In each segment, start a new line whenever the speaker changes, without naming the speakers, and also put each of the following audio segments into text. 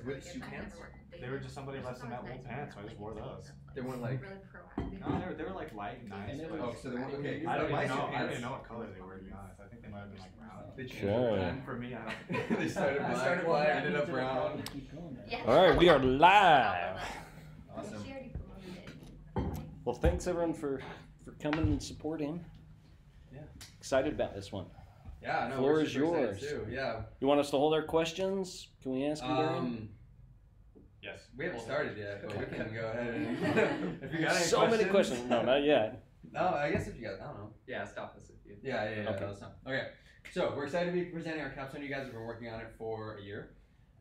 With suit pants?
They were just somebody left some wool pants, so I just wore those.
They weren't like.
No, they were like light and nice.
Oh, so they weren't okay.
I didn't even know what color they were, to be honest. I think they might have been like brown.
They changed
Sure.
it.
For me, I don't.
They started black, ended up brown.
All right, we are live.
Awesome.
Well, thanks everyone for coming and supporting.
Yeah.
Excited about this one.
Yeah, no,
Floor
we're
is
super
yours.
excited too. Yeah.
You want us to hold our questions? Can we ask them during?
Yes.
We haven't started yet, but we can go ahead and if you got any
So many questions. No, not yet.
No, I guess if you got, I don't know.
Yeah, stop us if you.
Yeah.
Okay.
That's not. Okay. So we're excited to be presenting our capstone. You guys have been working on it for a year,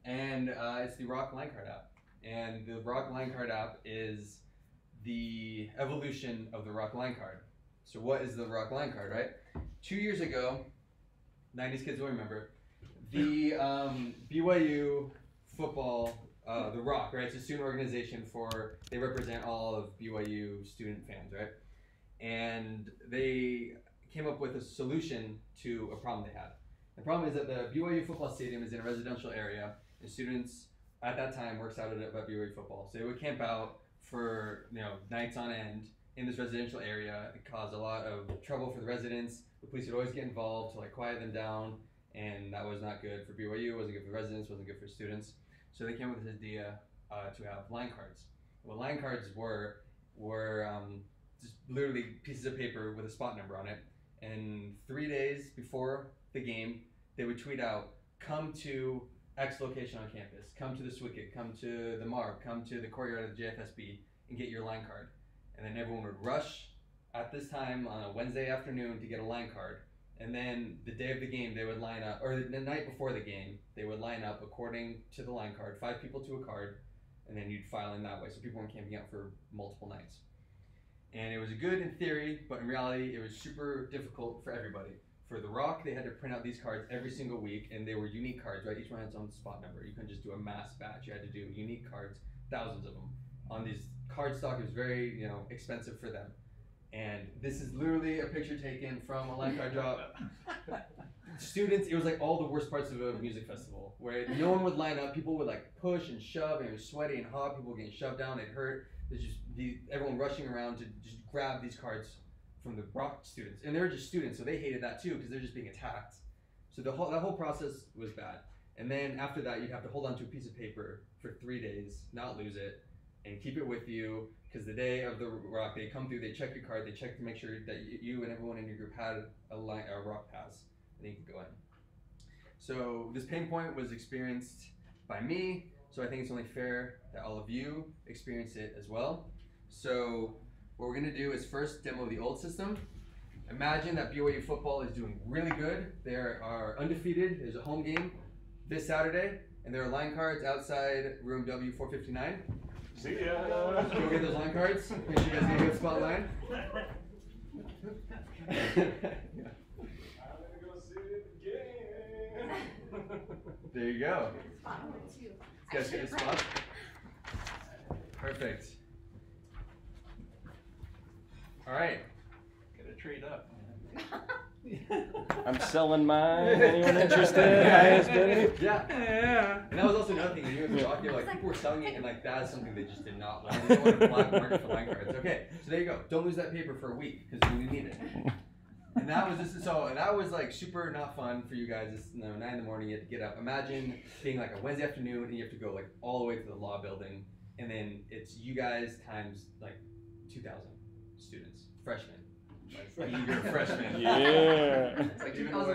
and it's the Rock Line Card app. And the Rock Line Card app is the evolution of the Rock Line Card. So what is the Rock Line Card, right? 2 years ago, 90s kids will remember, the BYU football, the Rock, right? It's a student organization they represent all of BYU student fans, right? And they came up with a solution to a problem they had. The problem is that the BYU football stadium is in a residential area, and students at that time were excited about BYU football. So they would camp out for nights on end in this residential area. It caused a lot of trouble for the residents. The police would always get involved to quiet them down, and that was not good for BYU, wasn't good for residents, wasn't good for students. So they came up with this idea to have line cards. What line cards were just literally pieces of paper with a spot number on it. And 3 days before the game, they would tweet out, "Come to X location on campus. Come to the Swicket. Come to the Marv. Come to the courtyard of the JFSB and get your line card." And then everyone would rush at this time on a Wednesday afternoon to get a line card. And then the day of the game, they would line up, or the night before the game, they would line up according to the line card, 5 people to a card, and then you'd file in that way. So people weren't camping out for multiple nights. And it was good in theory, but in reality, it was super difficult for everybody. For the Rock, they had to print out these cards every single week, and they were unique cards, right? Each one had its own spot number. You couldn't just do a mass batch. You had to do unique cards, thousands of them. On these card stock, it was very, expensive for them. And this is literally a picture taken from a line card drop. Students, it was like all the worst parts of a music festival, where no one would line up. People would push and shove, and it was sweaty and hot. People were getting shoved down, it hurt. There's just everyone rushing around to just grab these cards from the Rock students, and they were just students, so they hated that too because they're just being attacked. So that whole process was bad. And then after that, you'd have to hold on to a piece of paper for 3 days, not lose it, and keep it with you, because the day of the Rock, they come through, they check your card, they check to make sure that you and everyone in your group had a Rock pass, and then you could go in. So this pain point was experienced by me, so I think it's only fair that all of you experience it as well. So what we're gonna do is first demo the old system. Imagine that BYU football is doing really good. They are undefeated. There's a home game this Saturday, and there are line cards outside room W459.
See ya.
Go get those line cards. Make sure you guys get a good spot line. There you go. You guys get a spot? Perfect. All right.
Get a trade up.
I'm selling mine. Anyone interested? Highest bidder?
Yeah. And that was also another thing. When you were talking, people were selling it, and that is something they just did not want. They didn't want to black market for line cards. Okay, so there you go. Don't lose that paper for a week because you need it. And that was that was super not fun for you guys. It's 9 in the morning. You have to get up. Imagine being a Wednesday afternoon, and you have to go all the way to the law building, and then it's you guys times 2,000 students, freshmen. Eager freshmen.
Yeah.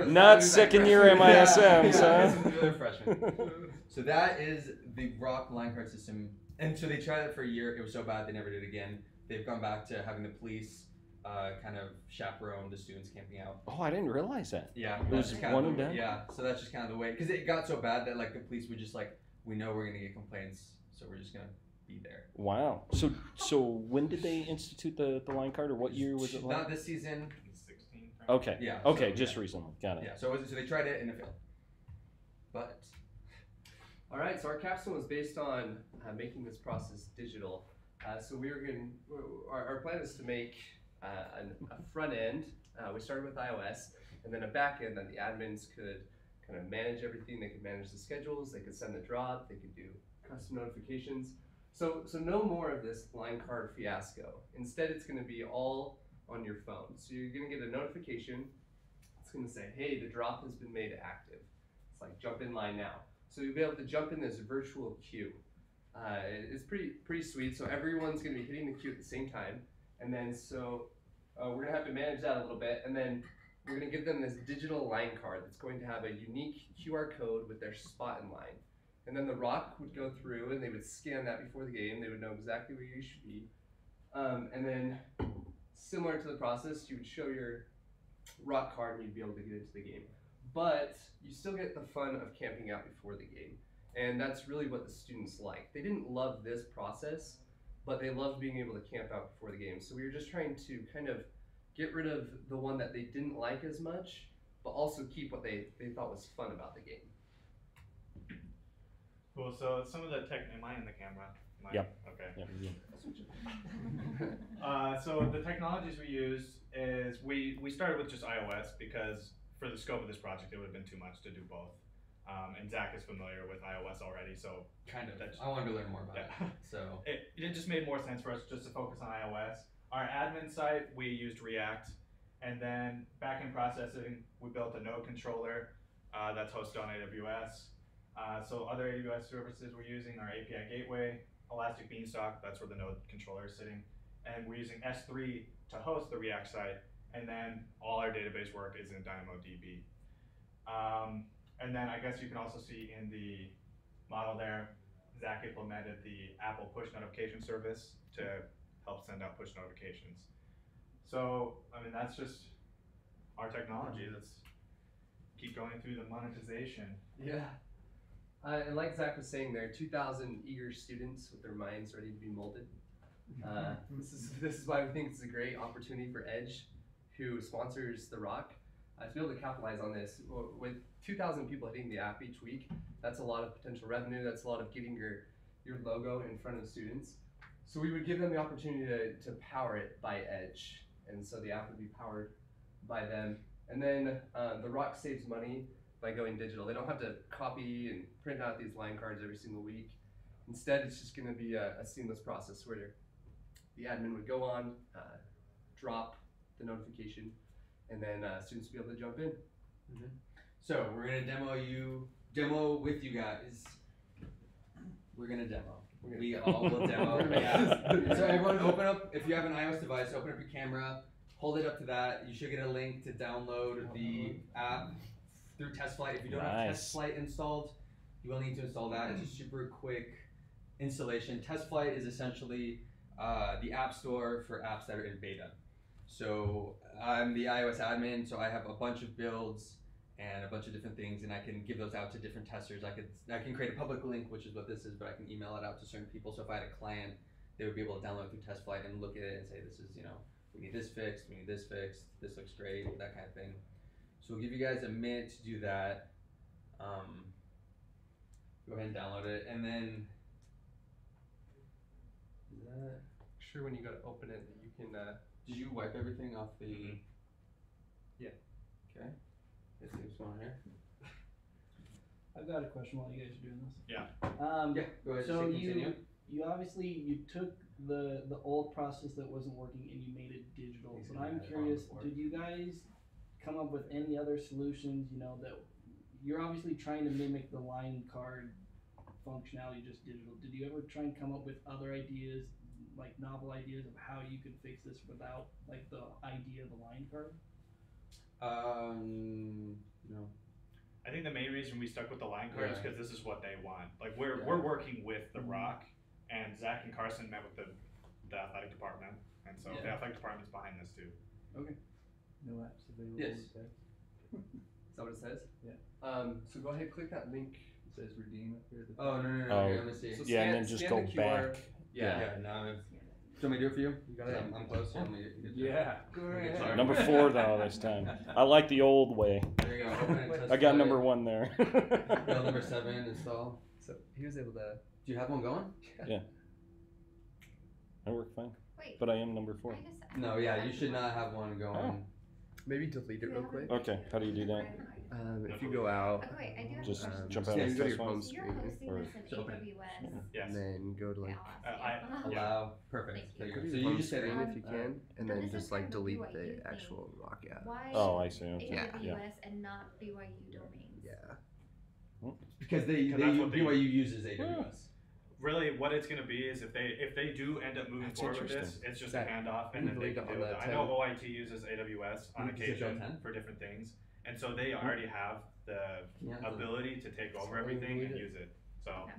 Not second year MISM, son.
They're freshmen. So that is the Rock line card system. And so they tried it for a year. It was so bad they never did it again. They've gone back to having the police kind of chaperone the students camping out.
Oh, I didn't realize that.
Yeah.
It was one and done?
Yeah. So that's just kind of the way. Because it got so bad that the police were just we know we're going to get complaints, so we're just going to be there.
Wow. So when did they institute the line card, or what year was it?
Not this season.
16.
Okay.
Yeah.
Okay,
so,
just recently. Got it.
Yeah. So they tried it and it failed. But.
All right. So our capstone was based on making this process digital. So our plan is to make a front end. We started with iOS, and then a back end that the admins could kind of manage everything. They could manage the schedules, they could send the drop, they could do custom notifications. So no more of this line card fiasco. Instead, it's gonna be all on your phone. So you're gonna get a notification. It's gonna say, hey, the drop has been made active. It's like, jump in line now. So you'll be able to jump in this virtual queue. It's pretty sweet. So everyone's gonna be hitting the queue at the same time. And then we're gonna have to manage that a little bit. And then we're gonna give them this digital line card that's going to have a unique QR code with their spot in line. And then the Rock would go through and they would scan that before the game. They would know exactly where you should be. And then similar to the process, you would show your Rock card and you'd be able to get into the game. But you still get the fun of camping out before the game. And that's really what the students like. They didn't love this process, but they loved being able to camp out before the game. So we were just trying to kind of get rid of the one that they didn't like as much, but also keep what they thought was fun about the game.
Cool. So some of the tech. Am I in the camera?
Yep.
Okay.
Yeah.
So the technologies we use is we started with just iOS because for the scope of this project it would have been too much to do both. And Zach is familiar with iOS already, so
kind of. I wanted to learn more about it. So
it just made more sense for us just to focus on iOS. Our admin site we used React, and then backend processing we built a Node controller that's hosted on AWS. So other AWS services we're using are API Gateway, Elastic Beanstalk, that's where the Node controller is sitting, and we're using S3 to host the React site, and then all our database work is in DynamoDB. And then I guess you can also see in the model there, Zach implemented the Apple push notification service to help send out push notifications. So, I mean, that's just our technology. Let's keep going through the monetization.
Yeah. And like Zach was saying there, 2,000 eager students with their minds ready to be molded. This is why we think it's a great opportunity for Edge, who sponsors The Rock, to be able to capitalize on this. With 2,000 people hitting the app each week, that's a lot of potential revenue. That's a lot of getting your logo in front of the students. So we would give them the opportunity to power it by Edge, and so the app would be powered by them. And then The Rock saves money by going digital. They don't have to copy and print out these line cards every single week. Instead, it's just going to be a seamless process where the admin would go on, drop the notification, and then students will be able to jump in.
Mm-hmm. So we're gonna demo with you guys. We're gonna demo. We all will demo. Yeah. So everyone, open up. If you have an iOS device, open up your camera, hold it up to that. You should get a link to download the app through TestFlight. If you don't have TestFlight installed, you will need to install that. It's a super quick installation. TestFlight is essentially the app store for apps that are in beta. So I'm the iOS admin, so I have a bunch of builds and a bunch of different things, and I can give those out to different testers. I can create a public link, which is what this is, but I can email it out to certain people. So if I had a client, they would be able to download through TestFlight and look at it and say, this is, we need this fixed, we need this fixed, this looks great, that kind of thing. So we'll give you guys a minute to do that. Go ahead and download it, and then
Sure, when you go to open it, that you can.
Did you wipe everything off the?
Yeah.
Okay. Let's see what's going on here.
I've got a question while you guys are doing this.
Yeah.
Yeah. Go ahead.
So
continue.
you obviously took the old process that wasn't working and you made it digital. So I'm curious, did you guys come up with any other solutions? That you're obviously trying to mimic the line card functionality, just digital. Did you ever try and come up with other ideas, like novel ideas of how you could fix this without like the idea of the line card?
No.
I think the main reason we stuck with the line card is because this is what they want. Like we're working with The Rock, and Zach and Carson met with the athletic department, and so the athletic department's behind this too.
Okay. No apps available.
Yes.
Is that what it says?
Yeah.
So go ahead, click that link.
It says redeem up here.
Oh, no.
Oh.
Here, let me see.
So
Yeah, and then just go
the QR.
back.
Yeah.
Now, do you want me to do it for you?
You got it.
I'm close. Let me get
Yeah.
Go right ahead.
Number 4 though this time. I like the old way.
There you go. Open it, test
I got
flight.
number 1 there.
Build number 7, install.
So he was able to.
Do you have one going?
Yeah. I work fine.
Wait.
But I am number 4.
No, yeah, you should not have one going.
Oh.
Maybe delete it real quick.
Okay, how do you do that?
If you go out,
Okay, wait, I do have
Just
a question.
jump out
yeah,
of
you go to your
this one.
home
So you're
screen,
hosting
or-
this in
open it.
AWS.
Yes.
and then go to like
Allow. Perfect.
Thank
There
you.
you go.
go to
So
your
you
home
just say
screen
that.
if you can, and
But
then
this is
just like
kind of
delete
BYU
the
thing.
actual Rock app.
Why
Oh, I see. Okay.
Yeah.
AWS and not BYU domains?
Yeah.
Because they
Because that's what they-
BYU uses AWS.
Really, what it's going to be is if they do end up moving
That's
forward with this,
interesting.
it's just
That-
a handoff, and then they
leave
can
it on
do it.
that
I know
10.
OIT uses AWS on
Is it
occasion
10?
for different things, and so they already have the
Yeah.
ability to take over everything and use it. So
Okay.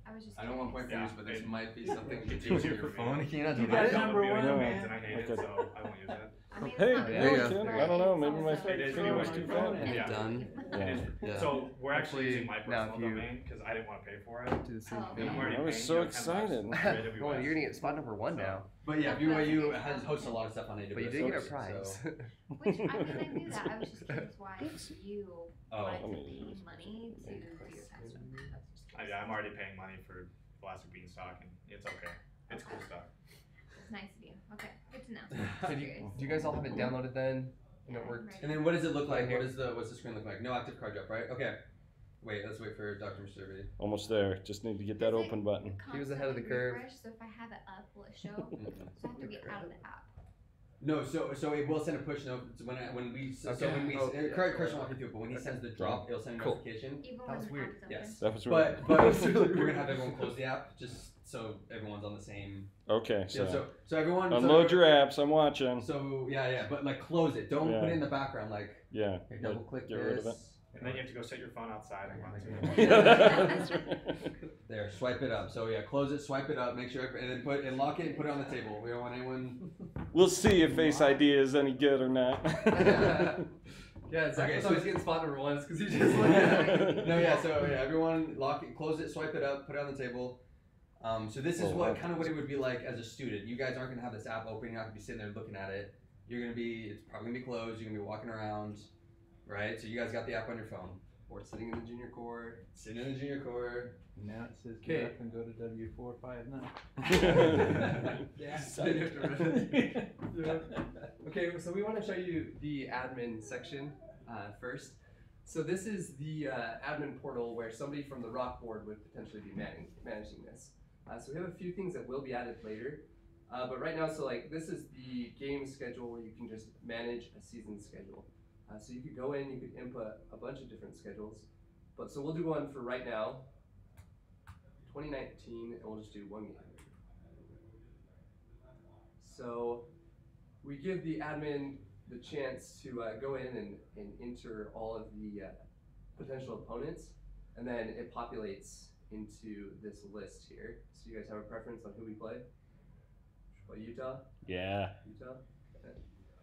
I was just
I don't want point
Yeah,
fingers, but this
it-
might be something to
it's
do with
easier
your
for
phone.
me.
Can you not do
I
that?
don't
number
know
one,
domains
man.
and I hate it,
Okay.
so I won't use it.
I mean,
Hey,
it's not
yeah,
really
yeah.
smart,
I don't know,
it's
maybe my
also-
It is
phone was
if
too
you
bad.
want
And
Yeah.
done.
Yeah.
It is.
Yeah.
So we're actually using my
Now,
personal
if you-
domain because I didn't want to pay for it.
Do the same
Oh,
thing.
I'm already
I was
paying,
so
10 bucks
excited.
for AWS.
Oh, you're gonna get spot number one
So-
now.
But yeah,
That's
BYU
classification.
hosts a lot of stuff on AWS.
But you did get a
so-
prize.
Which I mean, I knew that. I was just curious why you
Oh,
wanted to
I mean,
pay money to do your custom. That's just curious.
I'm already paying money for Elastic Beanstalk, and it's okay. It's cool stuff.
It's nice of you. Okay, good to know.
So do you guys all have it downloaded then? And it worked?
And then what does it look like?
Right
What's the screen look like? No active card drop, right? Okay. Wait, let's wait for Dr. Mr.
Almost there. Just need to get that
Does it
open button.
He was ahead of the
constantly
curve.
refresh? So if I have it up, will it show? So I have to get out of the app.
No, so it will send a push note when we
Okay.
when we
Oh, yeah.
Kirsten walk you through it, but when he sends the drop, it'll send a
Cool.
notification.
Even
That
when
was
the
weird.
app is open.
Yes.
That was really
But we're gonna have everyone close the app just so everyone's on the same.
okay.
Yeah,
So
so everyone
unload your apps. I'm watching.
So yeah, but like close it. Don't put it in the background. Like
Yeah.
okay, double click
get
this.
rid of it.
And then you have to go set your phone outside and run
Yeah.
to it.
That's right.
There, swipe it up. So yeah, close it, swipe it up, make sure, and then lock it and put it on the table. We don't want anyone.
We'll see if Face ID is any good or not.
Yeah, Zach
Okay,
was
so-
always getting spot number one because he just like.
No, yeah. So yeah, everyone lock it, close it, swipe it up, put it on the table. So this is
Oh,
what
wow.
kind of what it would be like as a student. You guys aren't gonna have this app open. You're not gonna be sitting there looking at it. It's probably gonna be closed. You're gonna be walking around, right? So you guys got the app on your phone.
Or sitting in the junior core.
Sitting in the junior core.
Now it says
Okay.
get up and go to W459.
Yeah. Okay, so we want to show you the admin section first. So this is the admin portal where somebody from the Rock board would potentially be managing this. So we have a few things that will be added later. But right now, so like this is the game schedule where you can just manage a season schedule. So you could go in, you could input a bunch of different schedules. But so we'll do one for right now, 2019, and we'll just do one game. So we give the admin the chance to go in and enter all of the potential opponents, and then it populates into this list here. So you guys have a preference on who we play? Should we play Utah?
Yeah.
Utah?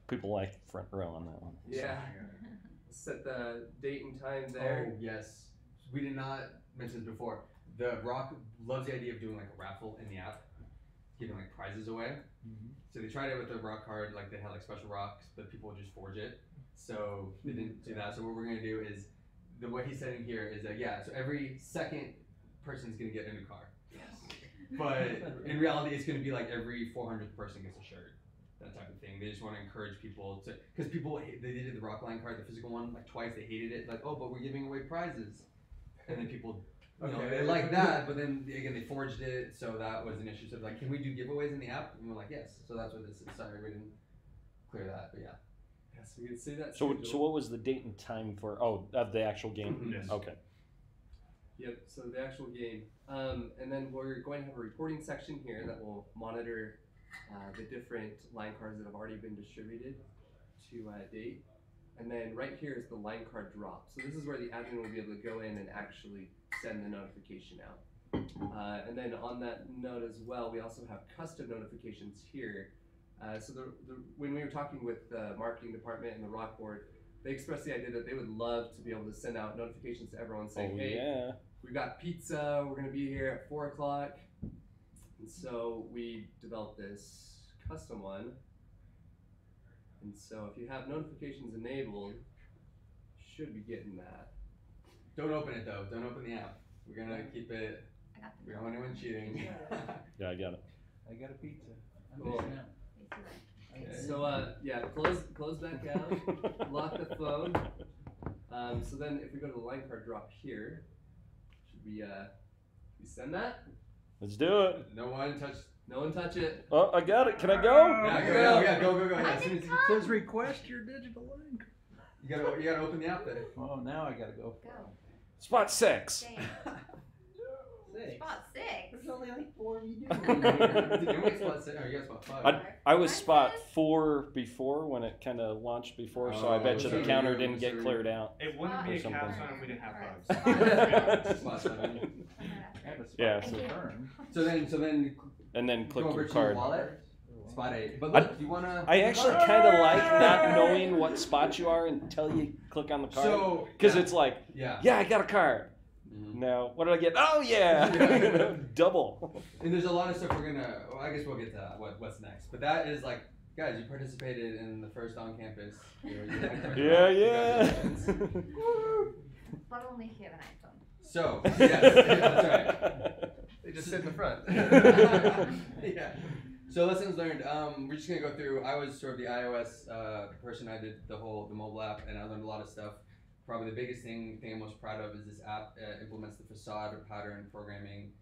People like front row on that one.
Yeah. Set the date and time there.
Oh yes, we did not mention this before. The Rock loves the idea of doing like a raffle in the app, giving like prizes away. So they tried it with the Rock card, like they had like special rocks, but people would just forge it. So they didn't do that. So what we're gonna do is, what he's setting here is that so every second person's gonna get a new car. But in reality, it's gonna be like every 400th person gets a shirt. That type of thing. They just want to encourage people to, because people they did the Rock line card, the physical one, like twice. They hated it, like, oh, but we're giving away prizes, and then people, they like that, but then again they forged it, so that was an issue. So like, can we do giveaways in the app? And we're like, yes. So that's what this is. Sorry, we didn't clear that, but yeah.
Yeah, so you can see that.
So
schedule.
what was the date and time for? Oh, of the actual game.
Yes.
Okay.
Yep, so the actual game. And then we're going to have a reporting section here that will monitor the different line cards that have already been distributed to date. And then right here is the line card drop. So this is where the admin will be able to go in and actually send the notification out. And then on that note as well, we also have custom notifications here. So when we were talking with the marketing department and the Rock board, they expressed the idea that they would love to be able to send out notifications to everyone saying,
Oh
hey,
yeah.
we've got pizza, we're gonna be here at 4 o'clock. And so we developed this custom one. And so if you have notifications enabled, you should be getting that.
Don't open it though. Don't open the app. We're gonna keep it.
I got
We don't want anyone cheating.
Yeah, I got it.
I got a pizza. I'm
Cool.
missing out.
So yeah, close back out, lock the phone. So then if we go to the line card drop here, should we send that?
Let's do it.
No one touch.
No one touch it.
Oh, I got it. Can I go?
Yeah, go. Yeah,
I
as soon as
didn't
you,
It says request your digital link.
you gotta open the app there.
Oh, now I gotta go.
Go.
Spot 6.
Dang.
6.
Spot 6.
There's only like 4 of you
You
doing
make spot 6. Oh, you got spot 5.
I was
Mine
spot
says-
4 before when it kind of launched before, so I
Oh,
bet you the
so
counter
you-
didn't
so
get
you-
cleared out.
It wouldn't be
Or
a
something.
capstone if we didn't have
Alright.
bugs.
Spot 7.
I have a spot
Yeah,
so-
confirmed.
So then
And then click
go over
your
to your
card.
wallet. Spot 8. But
I-
look, you wanna.
I actually kind of like not knowing what spot you are until you click on the card.
So
Because
yeah.
it's like,
Yeah.
yeah, I got a card.
Mhm.
Now, what did I get? Oh, yeah. You know, double.
And there's a lot of stuff we're gonna. Well, I guess we'll get to that, what's next. But that is like, guys, you participated in the first on campus.
Yeah.
But only if you have an iPhone.
So yes, that's right.
They just sit in the front.
Yeah. So lessons learned. We're just gonna go through. I was sort of the iOS person. I did the mobile app, and I learned a lot of stuff. Probably the biggest thing I'm most proud of is this app implements the facade pattern programming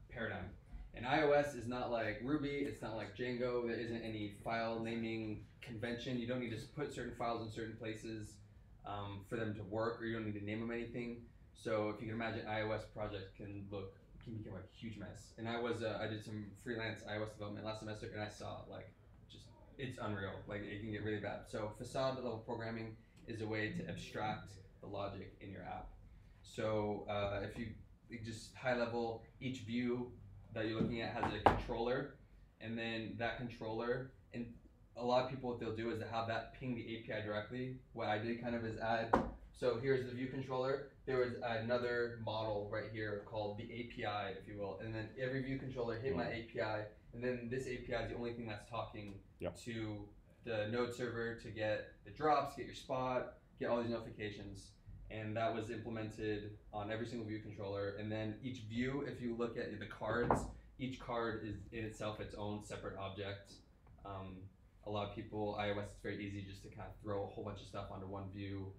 paradigm. And iOS is not like Ruby. It's not like Django. There isn't any file naming convention. You don't need to put certain files in certain places for them to work, or you don't need to name them anything. So if you can imagine, iOS project can become a huge mess. And I did some freelance iOS development last semester, and I saw like just it's unreal. Like it can get really bad. So facade level programming is a way to abstract the logic in your app. So if you just high level, each view that you're looking at has a controller, and then that controller, and a lot of people what they'll do is to have that ping the API directly. What I did kind of is add, so here's the view controller. There was another model right here called the API, if you will, and then every view controller hit my API, and then this API is the only thing that's talking to the node server to get the drops, get your spot, get all these notifications. And that was implemented on every single view controller. And then each view, if you look at the cards, each card is in itself its own separate object. A lot of people, iOS, it's very easy just to kind of throw a whole bunch of stuff onto one view.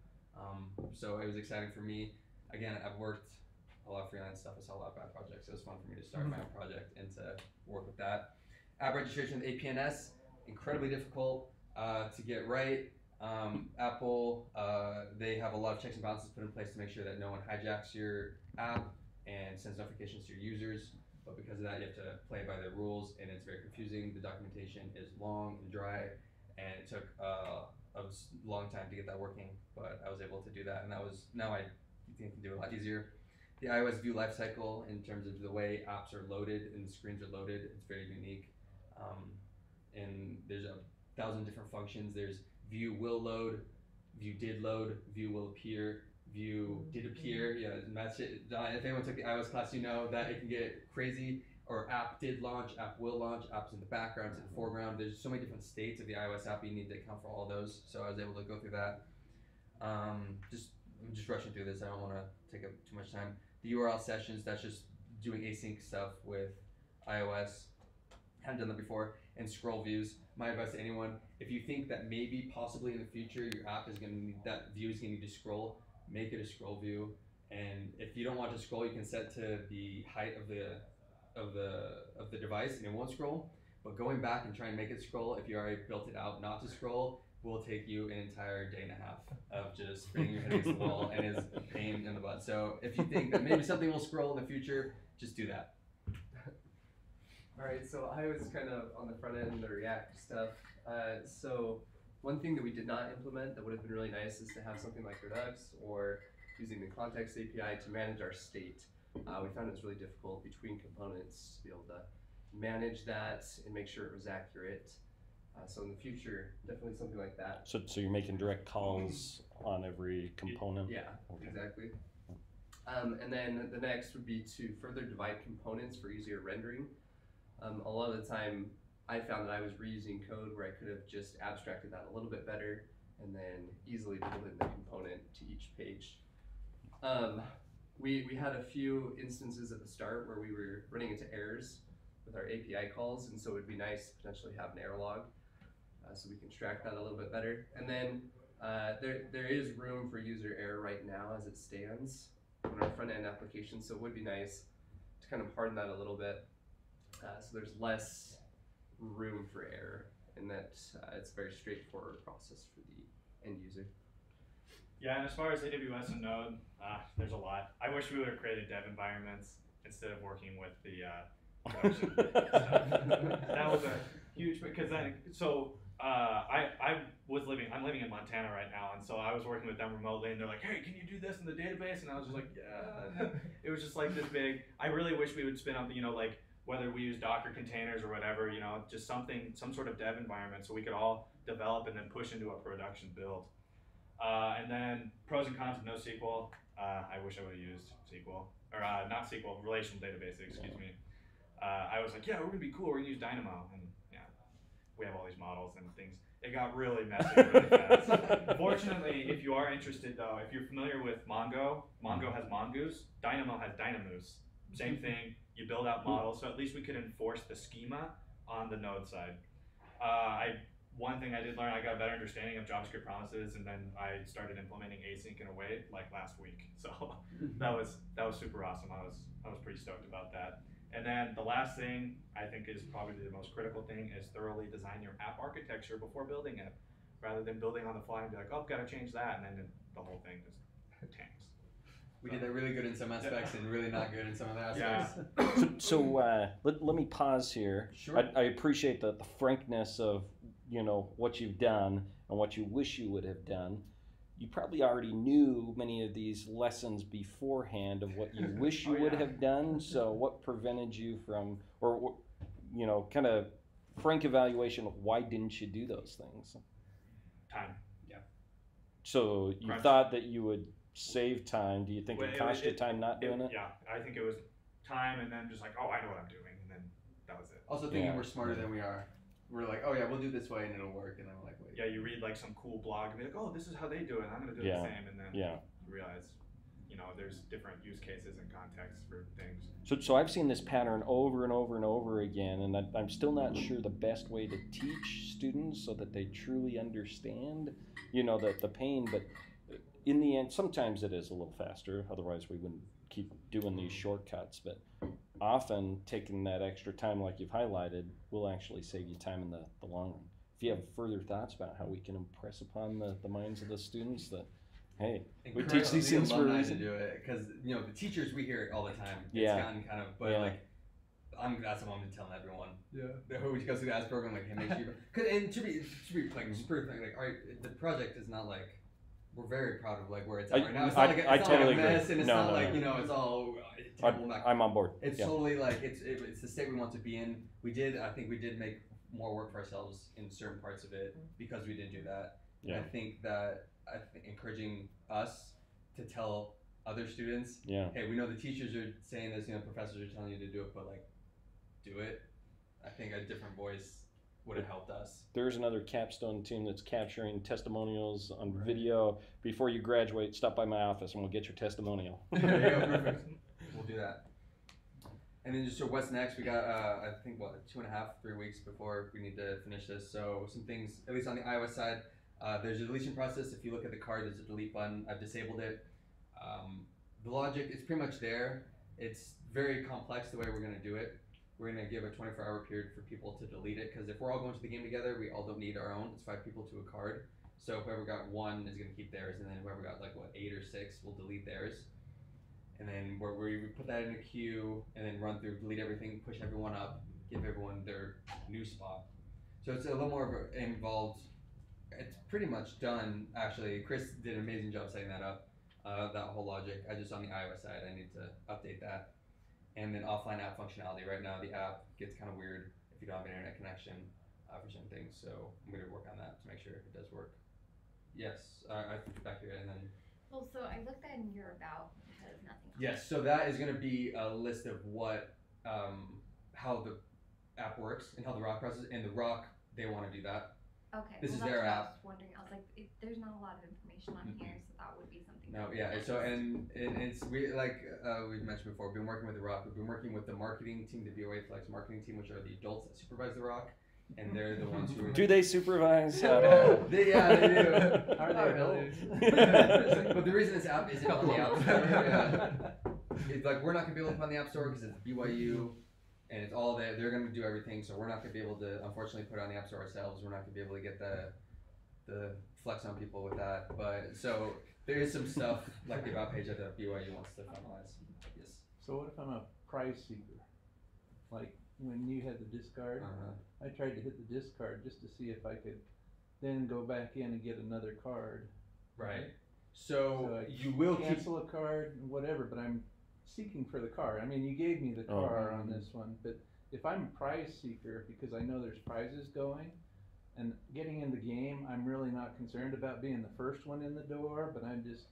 So it was exciting for me. Again, I've worked a lot of freelance stuff. I saw a lot of bad projects. It was fun for me to start my own project and to work with that. App registration with APNS, incredibly difficult to get right. Apple, they have a lot of checks and balances put in place to make sure that no one hijacks your app and sends notifications to your users. But because of that, you have to play by their rules, and it's very confusing. The documentation is long and dry, and it took a long time to get that working. But I was able to do that, and now I think I can do it a lot easier. The iOS view lifecycle, in terms of the way apps are loaded and the screens are loaded, it's very unique. And there's 1,000 different functions. There's view will load, view did load, view will appear, view did appear. Yeah, and that's it. If anyone took the iOS class, you know that it can get crazy. Or app did launch, app will launch, apps in the background, to the foreground. There's so many different states of the iOS app. You need to account for all those. So I was able to go through that. I'm just rushing through this. I don't want to take up too much time. The URL sessions, that's just doing async stuff with iOS. Haven't done that before. And scroll views. My advice to anyone, if you think that maybe possibly in the future your app is going to need, that view is going to need to scroll, make it a scroll view. And if you don't want to scroll, you can set to the height of the device and it won't scroll. But going back and trying to make it scroll, if you already built it out not to scroll, will take you an entire day and a half of just banging your head against the wall and is a pain in the butt. So if you think that maybe something will scroll in the future, just do that.
All right, so I was kind of on the front end, the React stuff. So one thing that we did not implement that would have been really nice is to have something like Redux or using the context API to manage our state. We found it was really difficult between components to be able to manage that and make sure it was accurate. So in the future, definitely something like that.
So you're making direct calls on every component?
Yeah,
Okay.
exactly. And then the next would be to further divide components for easier rendering. A lot of the time, I found that I was reusing code where I could have just abstracted that a little bit better and then easily build in the component to each page. We had a few instances at the start where we were running into errors with our API calls, and so it would be nice to potentially have an error log so we can track that a little bit better. And then There is room for user error right now as it stands on our front end application, so it would be nice to kind of harden that a little bit, so there's less room for error, and that it's a very straightforward process for the end user.
Yeah, and as far as AWS and Node, there's a lot. I wish we would have created dev environments instead of working with the production stuff. That was a huge, because then, so I'm living in Montana right now, and so I was working with them remotely, and they're like, hey, can you do this in the database? And I was just like, yeah. It was just like this big, I really wish we would spin up, like whether we use Docker containers or whatever, just some sort of dev environment so we could all develop and then push into a production build. And then pros and cons of NoSQL. I wish I would have used SQL, or not SQL, relational databases, excuse me. I was like, yeah, we're gonna be cool, we're gonna use Dynamo, and yeah, we have all these models and things. It got really messy really fast. Fortunately, if you are interested though, if you're familiar with Mongo, Mongo has Mongoose, Dynamo has Dynamoose. Same thing, you build out models, so at least we could enforce the schema on the Node side. One thing I did learn, I got a better understanding of JavaScript promises, and then I started implementing async in a way like last week. So that was super awesome. I was pretty stoked about that. And then the last thing I think is probably the most critical thing is thoroughly design your app architecture before building it, rather than building on the fly and be like, oh, gotta change that, and then the whole thing just tanks.
We did that really good in some aspects and really not good in some other aspects.
Yeah.
So let me pause here.
Sure.
I appreciate the frankness of what you've done and what you wish you would have done. You probably already knew many of these lessons beforehand of what you wish you would have done. So what prevented you from, or kind of frank evaluation of why didn't you do those things?
Time.
Yeah.
So you
Crunch.
thought that you would save time. Do you think it cost you time not doing it?
Yeah, I think it was time, and then just like, oh, I know what I'm doing, and then that was it.
Also thinking we're smarter than we are. We're like, oh yeah, we'll do this way and it'll work, and then we're like, wait.
Yeah, you read like some cool blog and be like, oh, this is how they do it, I'm gonna do the same, and then you realize, there's different use cases and contexts for things.
So I've seen this pattern over and over and over again, and I'm still not sure the best way to teach students so that they truly understand, the pain. But in the end, sometimes it is a little faster. Otherwise, we wouldn't keep doing these shortcuts. But often, taking that extra time, like you've highlighted, will actually save you time in the long run. If you have further thoughts about how we can impress upon the minds of the students that, hey, we teach these things for a reason.
To do it, because the teachers, we hear it all the time. It's gotten kind of, but like, that's what I'm telling everyone. Yeah. Who goes through the AS program, like, hey, make sure. And to be like super like, all right, the project is not like, we're very proud of like where it's at right now. It's not like it's
totally
not a mess,
agree.
and it's not like it's all terrible.
I'm on board.
It's totally like it's the state we want to be in. I think we did make more work for ourselves in certain parts of it because we didn't do that.
Yeah.
And I think encouraging us to tell other students, hey, we know the teachers are saying this, professors are telling you to do it, but like, do it. I think a different voice would have helped us.
There's another capstone team that's capturing testimonials on video. Before you graduate, stop by my office and we'll get your testimonial.
There you go, perfect. We'll do that. And then just so what's next, we got, I think, 2.5, 3 weeks before we need to finish this. So some things, at least on the iOS side, there's a deletion process. If you look at the card, there's a delete button. I've disabled it. The logic is pretty much there. It's very complex the way we're going to do it. We're going to give a 24-hour period for people to delete it, because if we're all going to the game together, we all don't need our own. It's 5 people to a card. So whoever got 1 is going to keep theirs, and then whoever got 8 or 6 will delete theirs. And then we put that in a queue, and then run through, delete everything, push everyone up, give everyone their new spot. So it's a little more involved. It's pretty much done, actually. Chris did an amazing job setting that up, that whole logic. I just, on the iOS side, I need to update that. And then offline app functionality. Right now, the app gets kind of weird if you don't have an internet connection for certain things. So I'm going to work on that to make sure it does work. Yes, I back here, and then.
Well, so I looked at your about, it has nothing.
Yes, so that is going to be a list of what, how the app works and how the Rock process, and the Rock, they want to do that.
Okay.
This is their app.
I was wondering. I was like, there's not a lot of information on here, so that would be something.
No, yeah. So and it's we've mentioned before. We've been working with the Rock. We've been working with the marketing team, the VOA Flex marketing team, which are the adults that supervise the Rock. and they're the ones who are.
Do they supervise?
Yeah, they do.
Are they adults?
But the reason this app isn't on the App Store, it's like we're not gonna be able to put on the App Store because it's BYU, and it's all there. They're gonna do everything, so we're not gonna be able to, unfortunately, put it on the App Store ourselves. We're not gonna be able to get the flex on people with that. But so there is some stuff like the About page that BYU wants to finalize. Yes.
So what if I'm a prize seeker? Like when you had the discard, I tried to hit the discard just to see if I could then go back in and get another card.
Right. So
I
you will
cancel a card, whatever, but I'm seeking for the card. I mean, you gave me the car on this one, but if I'm a prize seeker, because I know there's prizes going, and getting in the game, I'm really not concerned about being the first one in the door, but I'm just,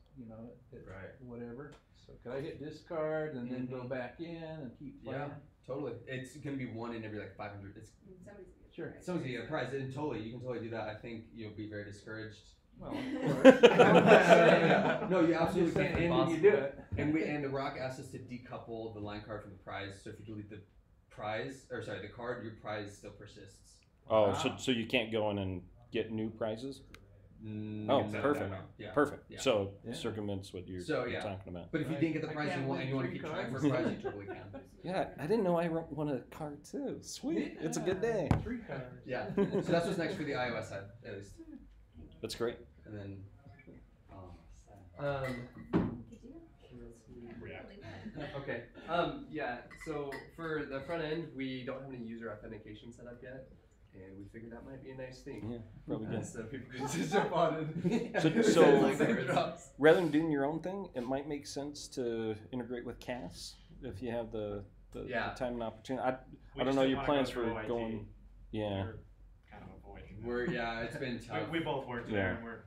whatever. So could I hit discard and then go back in and keep playing?
Yeah, totally. It's gonna be one in every like 500. It's
Sure.
someone's gonna get a prize, and totally, you can totally do that. I think you'll be very discouraged.
Well, of course.
No, you absolutely
saying,
can.
and you do it.
And the Rock asked us to decouple the line card from the prize. So if you delete the the card, your prize still persists.
Oh, so you can't go in and get new prizes? Oh, perfect.
No. Yeah.
Perfect.
Yeah.
So circumvents what you're talking about.
But if you didn't get the prize you want and you want to keep trying for a prize, you totally can.
Yeah, I didn't know I won a card too. Sweet. It's a good day.
3 cards.
Yeah. So that's what's next for the iOS side, at least.
That's great.
And then.
Okay. Yeah. So for the front end, we don't have any user authentication set up yet, and we figured that might be a nice thing.
Yeah, probably good.
So people can just jump on it.
So rather than doing your own thing, it might make sense to integrate with CAS if you have the time and opportunity. I don't know your plans for going. Yeah.
We're kind of avoiding that.
It's been tough.
We both work there, and we're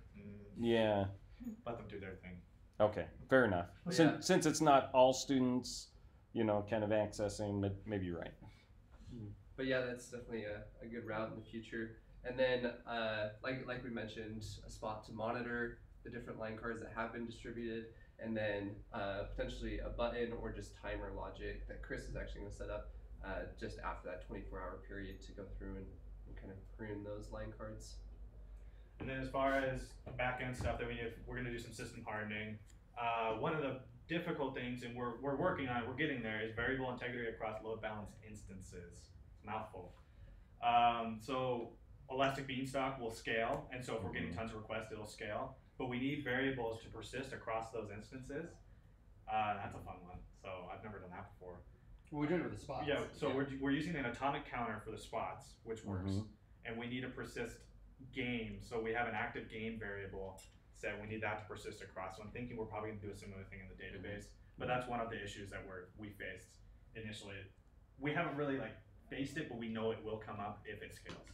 let them do their thing.
Okay, fair enough. Since it's not all students, kind of accessing, maybe you're right.
But yeah, that's definitely a good route in the future. And then, like we mentioned, a spot to monitor the different line cards that have been distributed, and then potentially a button or just timer logic that Chris is actually going to set up just after that 24-hour period to go through and kind of prune those line cards.
And then as far as back-end stuff that we're going to do some system hardening. One of the difficult things, and we're working on it, we're getting there, is variable integrity across load balanced instances. It's a mouthful. So Elastic Beanstalk will scale, and so if we're getting tons of requests, it'll scale. But we need variables to persist across those instances. That's a fun one. So I've never done that before.
Well, we're doing it with the spots.
Yeah, so we're using an atomic counter for the spots, which works. And we need a persist game. So we have an active game variable set. We need that to persist across. So I'm thinking we're probably gonna do a similar thing in the database. But that's one of the issues that we faced initially. We haven't really faced it, but we know it will come up if it scales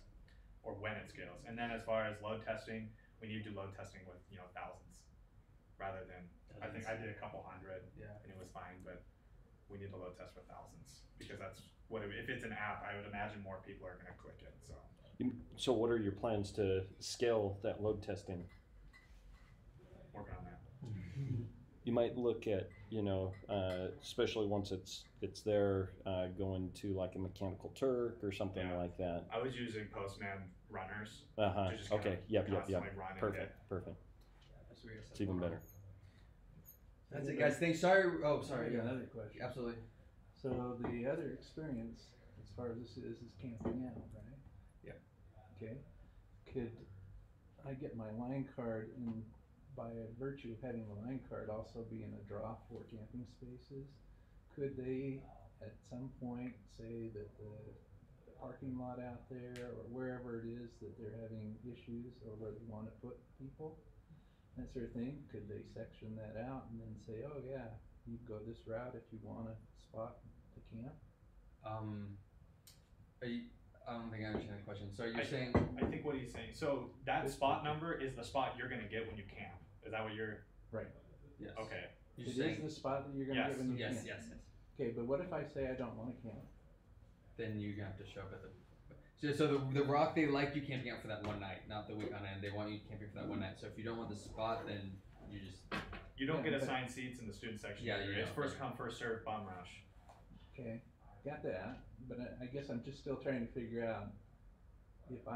or when it scales. And then as far as load testing, we need to do load testing with thousands rather than I think I did a couple hundred and it was fine, but we need to load test with thousands because that's what if it's an app, I would imagine more people are going to click it.
So what are your plans to scale that load testing?
Working on that.
You might look at, especially once it's there, going to like a Mechanical Turk or something like that.
I was using Postman runners.
Okay. Yep.
Perfect.
It's even better.
That's it, guys. Thanks. Sorry. Oh, sorry.
I got another question.
Absolutely.
So the other experience, as far as this is camping out, right?
Yeah.
Okay. Could I get my line card and by virtue of having a line card also be in a draw for camping spaces? Could they at some point say that the parking lot out there or wherever it is that they're having issues or where they want to put people, that sort of thing, could they section that out and then say, oh yeah, you go this route if you want a spot to camp?
I don't think I understand the question. So you're saying?
I think what he's saying. So that spot number is the spot you're going to get when you camp. Is that what you're?
Right.
Yes.
Okay.
It is the spot that you're going to get when you camp.
Yes.
Okay, but what if I say I don't want to camp?
Then you're gonna have to show up at the. So the Rock, they like you camping out for that one night, not the week on end. They want you camping for that one night. So if you don't want the spot, then you just.
You don't get assigned seats in the student section.
Yeah,
it's first come, first served, bum rush.
Okay, got that. But I guess I'm just still trying to figure out if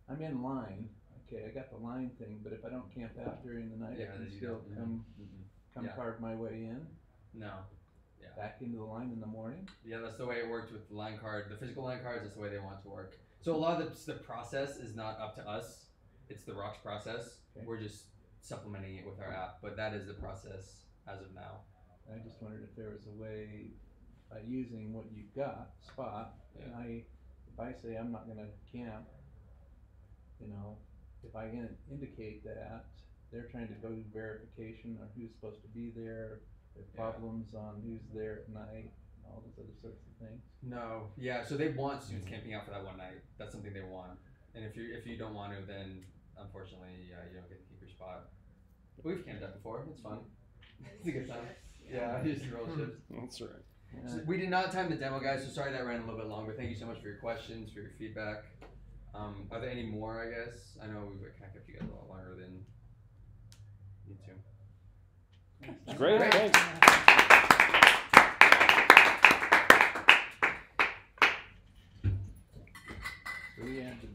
I'm in line, okay, I got the line thing, but if I don't camp out during the night,
Yeah,
I
then
can
you
still
don't.
come
Yeah.
carve my way in,
No.
back into the line in the morning.
Yeah, that's the way it worked with the line card. The physical line cards, that's the way they want it to work. So a lot of the process is not up to us. It's the Rocks process.
Okay.
We're just supplementing it with our app, but that is the process as of now.
I just wondered if there was a way, by using what you've got, Spot, and if I say I'm not gonna camp, you know, if I can indicate that, they're trying to go do verification on who's supposed to be there, there's problems on who's there at night, and all those other sorts of things.
No, yeah. So they want students camping out for that one night. That's something they want. And if you don't want to, then unfortunately, you don't get to keep your spot. We've camped out before. It's fun. It's a good time. Yeah, just roll shifts.
That's right.
So we did not time the demo, guys. So sorry that ran a little bit long, but thank you so much for your questions, for your feedback. Are there any more? I guess I know we've kind of kept you guys a lot longer than you two.
Great, thanks.
So we had to